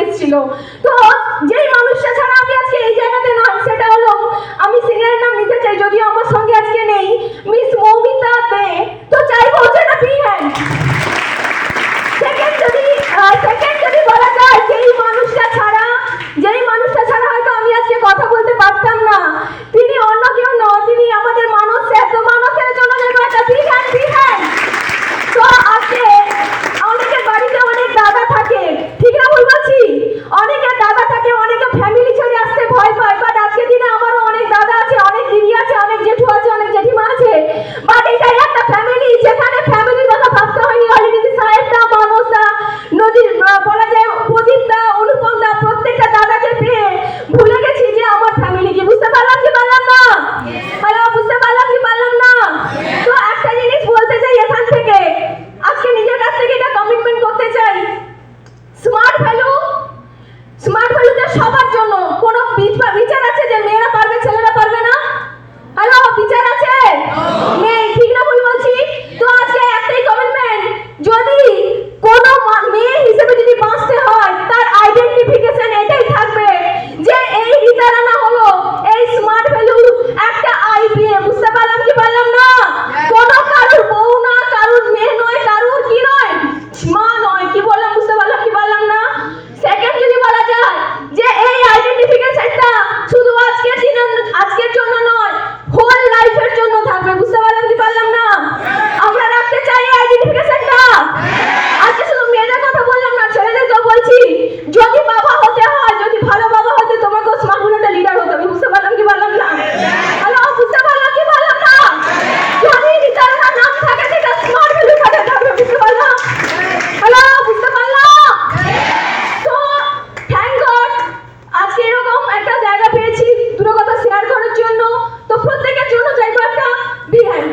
এসেছিল। তো যেই মানুষটা ছাড়া আমি আজকে এই জায়গাতে নয়, সেটা হলো, আমি সিনিয়র নাম নিতে চাই, যদিও আমার সঙ্গে আজকে নেই, মিস মৌমিতা দে। তো চাইবো যে না ফ্রি হ্যান্ড। সেকেন্ড যদি বলা যায়, যেই মানুষটা ছাড়া হয়তো আমি আজকে কথা বলতে পারতাম না, তিনি অন্য কেউ নয়, তিনি আমাদের মানস স্যার। তো মানসের জন্য দেবো একটা ফ্রি হ্যান্ড। তো আজকে অনেকের বাড়িতে অনেক দাদা থাকে, ঠিক না ভুল বলছি? অনেকের দাদা থাকে, অনেকে ফ্যামিলি ছেড়ে আসতে ভয় পায়, বাট আজকে দিনে আমারও অনেক দাদা আছে, অনেক দিদি আছে, অনেক জেঠু আছে, অনেক জেঠিমা আছে। বাট এটাই একটা ফ্যামিলি, যেখানে ফ্যামিলির কথা ভাবতে হয়নি। অলরেডি সাহেবদা, মানসদা, নদীর বলা যায় প্রদীপদা, অনুপমদা, প্রত্যেকটা দাদাকে পেয়ে ভুলে গেছি যে আমার ফ্যামিলি কি। বুঝতে পারলাম কি পারলাম না? হ্যালো, বুঝতে পারলাম কি পারলাম না? তো একটা জিনিস বলতে চাই এখান থেকে, আজকে নিজের কাছ থেকে এটা কমিটমেন্ট করতে চাই, স্মার্ট ভ্যালুতে সবার জন্য। কোনো বিচার আছে যে মেয়েরা পারবে ছেলেরা পারবে না? হ্যালো, বিচার আছে? নেই, ঠিক না ভুল বলছি? তো আজকে একটাই কমিটমেন্ট, যদি কোনো মেয়ে হিসেবে যদি বাঁচতে হয়, তার আইডেন্টিফিকেশন এটাই থাকবে যে এই রিতারানা হলো এই স্মার্ট ভ্যালু একটা আইপিএ। বুঝতে পারলাম কি পারলাম না? কোনো কারুর বউ না, কারুর মেয়ে নয়, কারুর কি নয়, মা নয়। কি বললাম? বুঝতে পারলাম কি পারলাম না? সেকেন্ড যদি বলা যায় যে এই আইডেন্টিফিকেশনটা শুধু আজকের জন্য নয়, হোল লাইফের জন্য থাকবে। বুঝতে পারলাম কি পারলাম না? আমরা রাখতে চাই এই আইডেন্টিফিকেশনটা। আজকে শুধু মেয়েদের কথা বললাম না, ছেলেদেরকেও বলছি, যদি বাবা হতে হয়, যদি ভালো বাবা হতে, তোমাকেও স্মার্ট ভ্যালুটা লিডার হতে হবে। বুঝতে পারলাম কি পারলাম না? হ্যালো, বুঝতে পারলাম কি পারলাম না? যদি রিতারানার নাম থাকে, সেটা স্মার্ট ভ্যালু থাকে থাকবে। বুঝতে পারলাম? হ্যালো, বুঝতে পারলাম? তো থ্যাংক গড আজকে এরকম একটা জায়গা পেয়েছি দুটো কথা শেয়ার করার জন্য। তো প্রত্যেকের জন্য চাইবো একটা বিহাইন্ড।